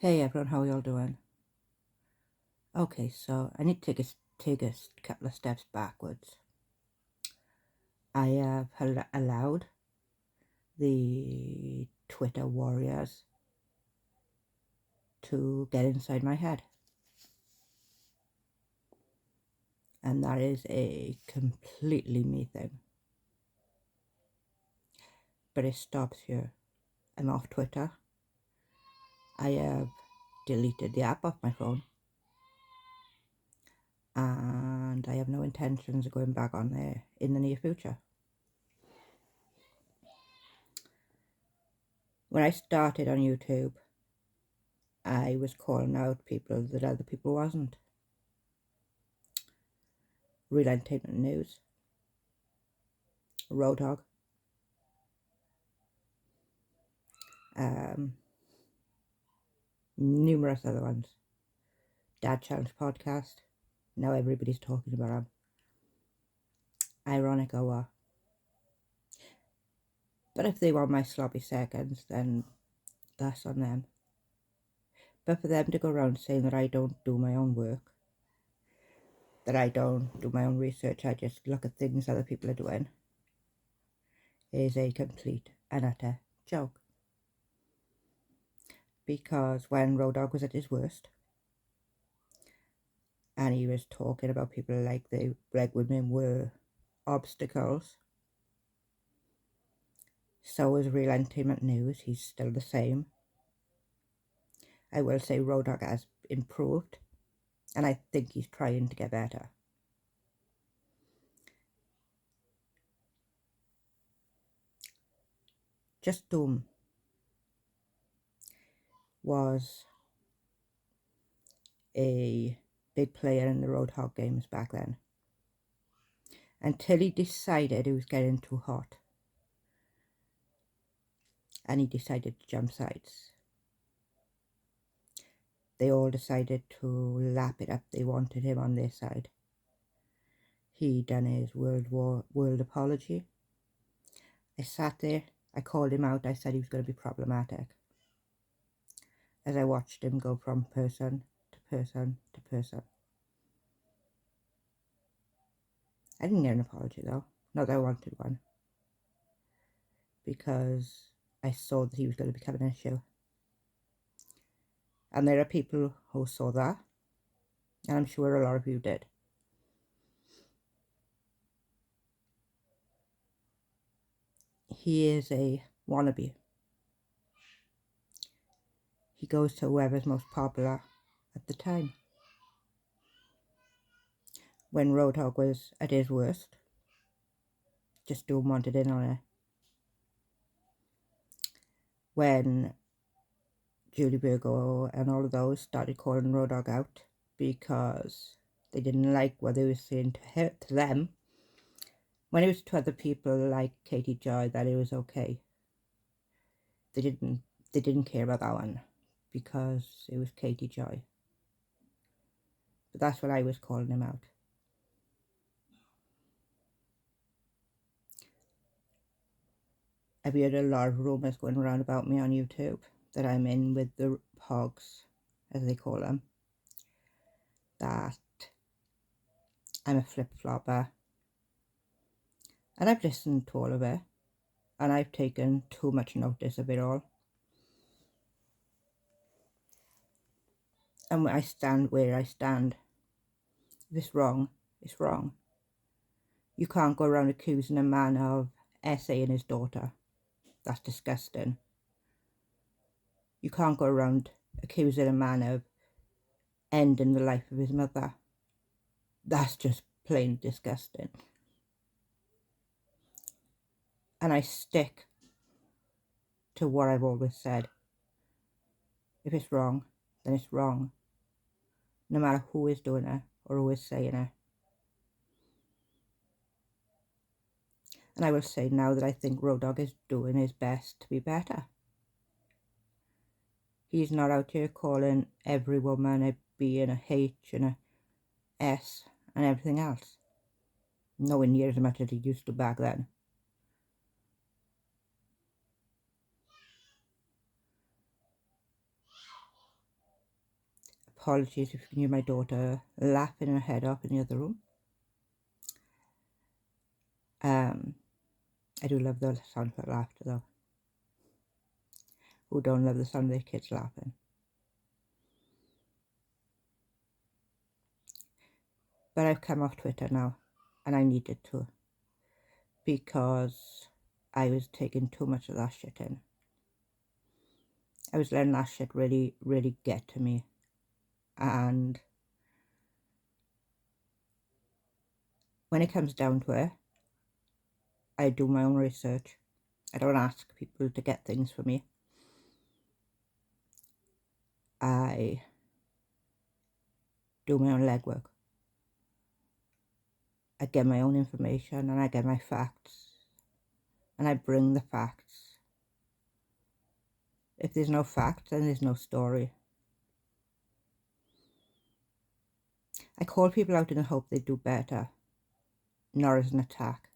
Hey everyone, how y'all doing? Okay, so I need to take a couple of steps backwards. I have allowed the Twitter warriors to get inside my head. And that is a completely me thing. But it stops here. I'm off Twitter. I have deleted the app off my phone. And I have no intentions of going back on there in the near future. When I started on YouTube, I was calling out people that other people wasn't. Real Entertainment News, Roadhog, numerous other ones. Dad Challenge Podcast, now everybody's talking about them. Ironic or what? But if they want my sloppy seconds, then that's on them. But for them to go around saying that I don't do my own work, that I don't do my own research, I just look at things other people are doing, is a complete and utter joke. Because when Road Dogg was at his worst, and he was talking about people like women were obstacles, so is Real Entertainment News. He's still the same. I will say Road Dogg has improved, and I think he's trying to get better. Just Doom was a big player in the Roadhog games back then, until he decided it was getting too hot, and he decided to jump sides. They all decided to lap it up. They wanted him on their side. He done his world apology. I sat there, I called him out, I said he was going to be problematic, as I watched him go from person to person to person. I didn't get an apology though, not that I wanted one, because I saw that he was going to become an issue. And there are people who saw that, and I'm sure a lot of you did. He is a wannabe. He goes to whoever's most popular at the time. When Roadhog was at his worst, Just Doom wanted in on it. When Julie Burgo and all of those started calling Roadhog out because they didn't like what they were saying to them, when it was to other people like Katie Joy that it was okay, they didn't care about that one because it was Katie Joy. But that's what I was calling him out. I've heard a lot of rumours going around about me on YouTube that I'm in with the hogs, as they call them, that I'm a flip-flopper. And I've listened to all of it, and I've taken too much notice of it all. And I stand where I stand. If it's wrong, it's wrong. You can't go around accusing a man of essaying his daughter. That's disgusting. You can't go around accusing a man of ending the life of his mother. That's just plain disgusting. And I stick to what I've always said. If it's wrong, then it's wrong. No matter who is doing it or who is saying it. And I will say now that I think Road Dogg is doing his best to be better. He's not out here calling every woman a B and a H and a S and everything else. Nowhere near as much as he used to back then. apologies if you can hear my daughter laughing her head off in the other room. I do love the sound of her laughter though. Who don't love the sound of their kids laughing? But I've come off Twitter now, and I needed to, because I was taking too much of that shit in. I was letting that shit really, really get to me. And when it comes down to it, I do my own research. I don't ask people to get things for me. I do my own legwork. I get my own information and I get my facts. And I bring the facts. If there's no facts, then there's no story. I call people out in the hope they do better, not as an attack.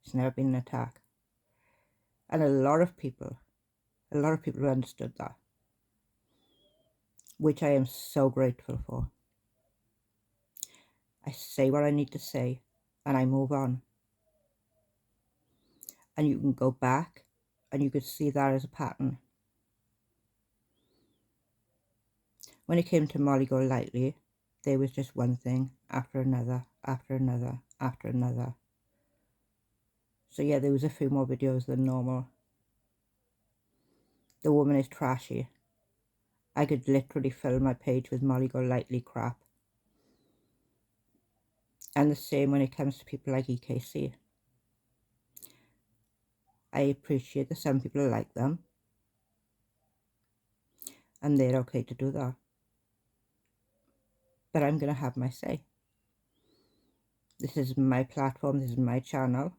It's never been an attack. And a lot of people understood that, which I am so grateful for. I say what I need to say and I move on. And you can go back and you could see that as a pattern. When it came to Molly Golightly, there was just one thing after another, after another, after another. So yeah, there was a few more videos than normal. The woman is trashy. I could literally fill my page with Molly Golightly crap. And the same when it comes to people like EKC. I appreciate that some people like them. And they're okay to do that. But I'm going to have my say. This is my platform, this is my channel.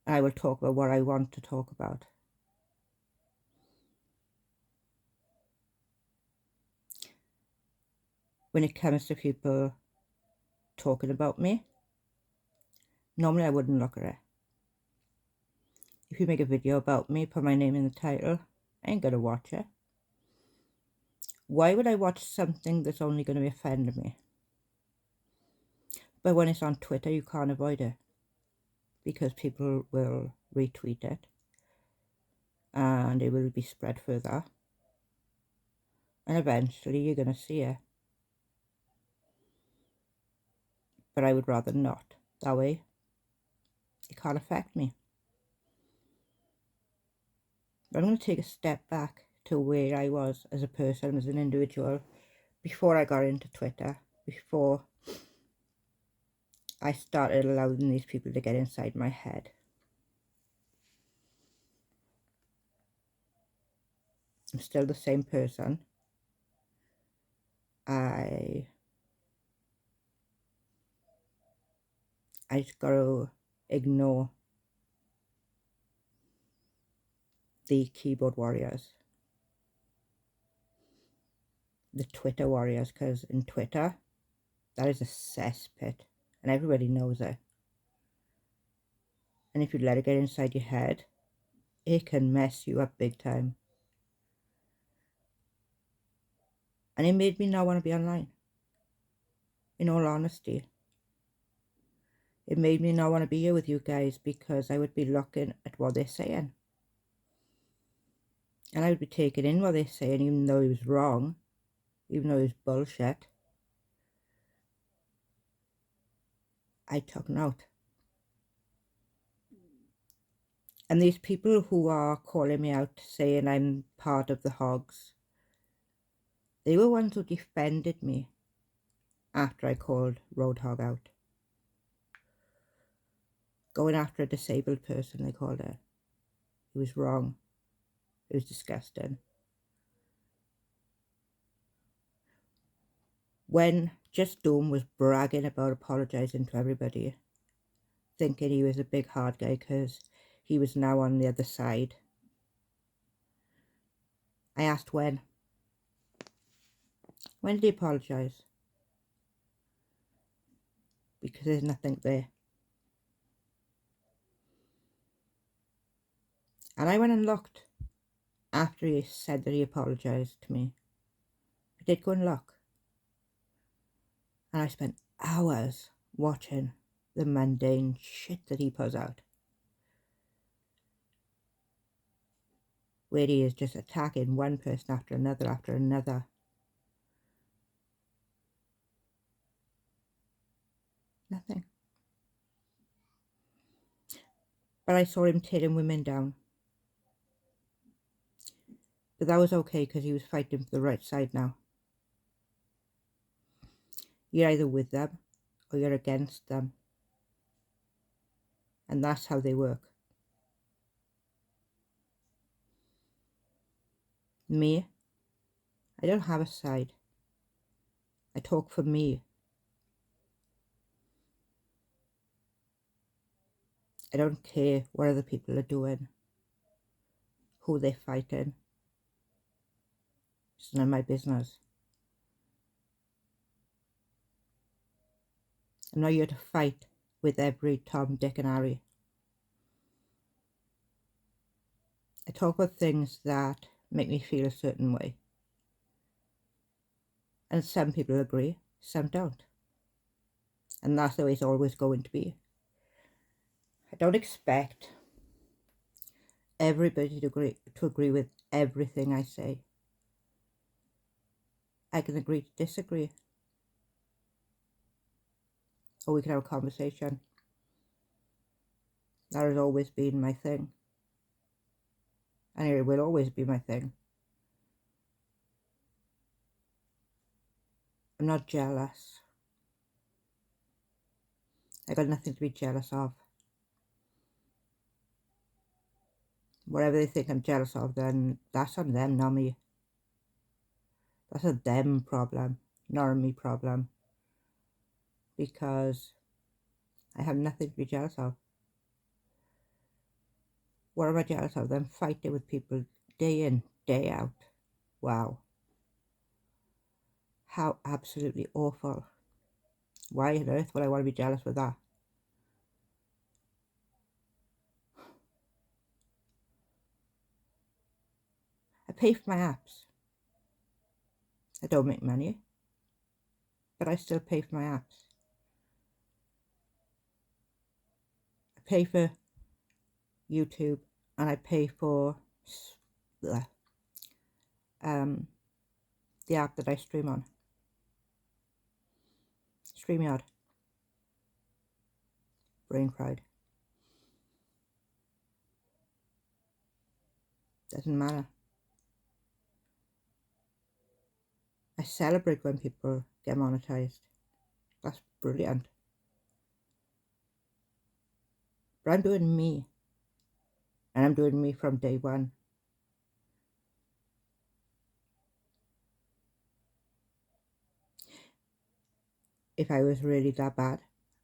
And I will talk about what I want to talk about. When it comes to people talking about me, normally I wouldn't look at it. If you make a video about me, put my name in the title, I ain't gonna watch it. Why would I watch something that's only going to offend me? But when it's on Twitter, you can't avoid it, because people will retweet it and it will be spread further, and eventually you're going to see it. But I would rather not. That way it can't affect me. But I'm going to take a step back to where I was as a person, as an individual, before I got into Twitter, before I started allowing these people to get inside my head. I'm still the same person. I just got to ignore the keyboard warriors, the Twitter warriors, because in Twitter, that is a cesspit, and everybody knows it. And if you let it get inside your head, it can mess you up big time. And it made me not want to be online. In all honesty, it made me not want to be here with you guys, because I would be looking at what they're saying. And I would be taking in what they're saying, even though it was wrong, even though it was bullshit. I took note. And these people who are calling me out, saying I'm part of the hogs, they were ones who defended me after I called Roadhog out. Going after a disabled person, they called it. It was wrong. It was disgusting. When Just Doom was bragging about apologising to everybody, thinking he was a big hard guy because he was now on the other side, I asked when. When did he apologise? Because there's nothing there. And I went and looked after he said that he apologised to me, I did go and look, and I spent hours watching the mundane shit that he puts out, where he is just attacking one person after another after another. Nothing. But I saw him tearing women down. But that was okay because he was fighting for the right side now. You're either with them or you're against them. And that's how they work. Me, I don't have a side. I talk for me. I don't care what other people are doing, who they're fighting. It's none of my business. I'm not here to fight with every Tom, Dick and Harry. I talk about things that make me feel a certain way. And some people agree, some don't. And that's the way it's always going to be. I don't expect everybody to agree with everything I say. I can agree to disagree. Or we can have a conversation. That has always been my thing. And it will always be my thing. I'm not jealous. I got nothing to be jealous of. Whatever they think I'm jealous of, then that's on them, not me. That's a them problem, not a me problem. Because I have nothing to be jealous of. What am I jealous of? Them fighting with people day in, day out. Wow. How absolutely awful. Why on earth would I want to be jealous with that? I pay for my apps. I don't make money, but I still pay for my apps. I pay for YouTube and I pay for the app that I stream on. StreamYard. Brain fried. Doesn't matter. I celebrate when people get monetized. That's brilliant. But I'm doing me. And I'm doing me from day one. If I was really that bad,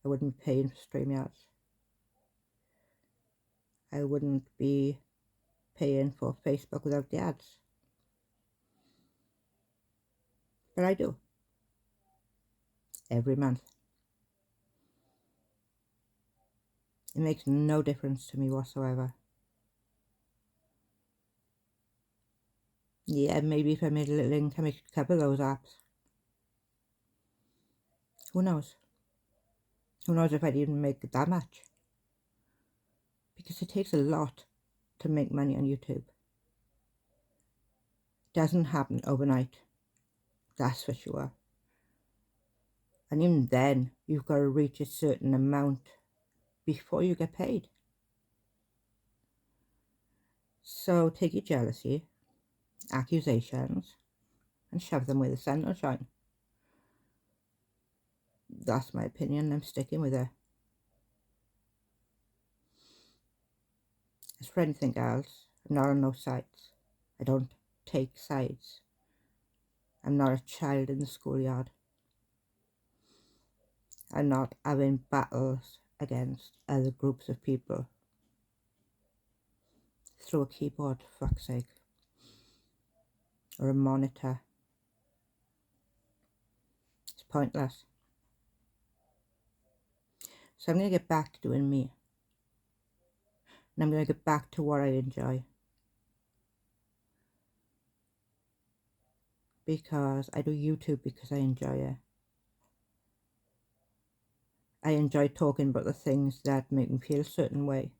I wouldn't be paying for StreamYards. I wouldn't be paying for Facebook without the ads. But I do. Every month. It makes no difference to me whatsoever. Yeah, maybe if I made a little income, I could cover those apps. Who knows? Who knows if I'd even make that much? Because it takes a lot to make money on YouTube. It doesn't happen overnight. That's for sure. And even then, you've got to reach a certain amount before you get paid. So take your jealousy, accusations, and shove them where the sun don't shine. That's my opinion. I'm sticking with it. As for anything else, I'm not on no sides. I don't take sides. I'm not a child in the schoolyard. I'm not having battles against other groups of people through a keyboard, for fuck's sake, or a monitor. It's pointless. So I'm going to get back to doing me. And I'm going to get back to what I enjoy. because I do YouTube because I enjoy it. I enjoy talking about the things that make me feel a certain way.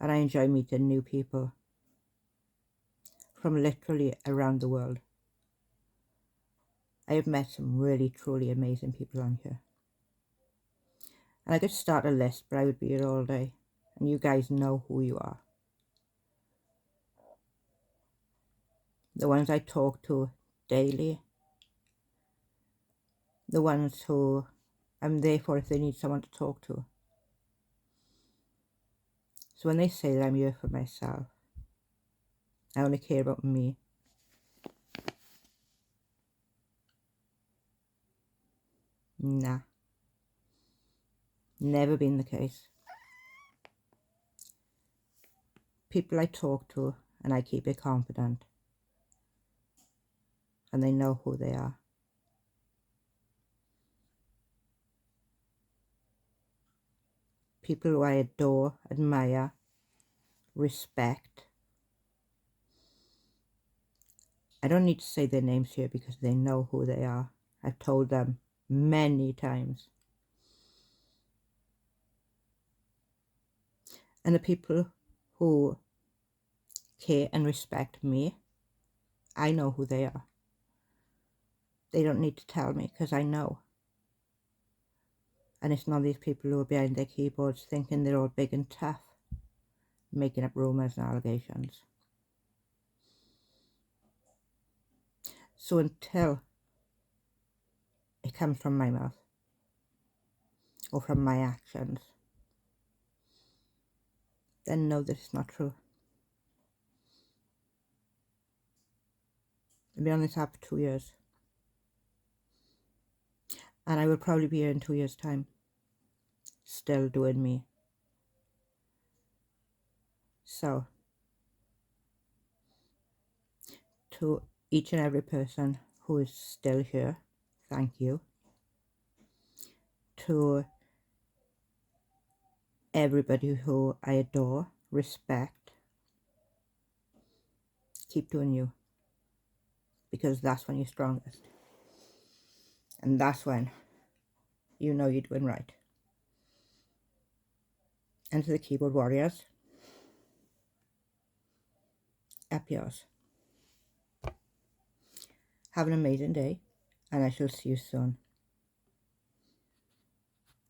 And I enjoy meeting new people from literally around the world. I have met some really, truly amazing people on here. And I could start a list, but I would be here all day. And you guys know who you are. The ones I talk to daily. The ones who I'm there for if they need someone to talk to. So when they say that I'm here for myself, I only care about me. Nah. Never been the case. People I talk to and I keep it confident. And they know who they are. People who I adore, admire, respect. I don't need to say their names here because they know who they are. I've told them many times. And the people who care and respect me, I know who they are. They don't need to tell me because I know. And it's not these people who are behind their keyboards thinking they're all big and tough, making up rumours and allegations. So until it comes from my mouth or from my actions, then know that it's not true. I've been on this app for 2 years. And I will probably be here in 2 years' time, still doing me. So, to each and every person who is still here, thank you. To everybody who I adore, respect, keep doing you. Because that's when you're strongest. And that's when you know you're doing right. And to the keyboard warriors, up yours. Have an amazing day, and I shall see you soon.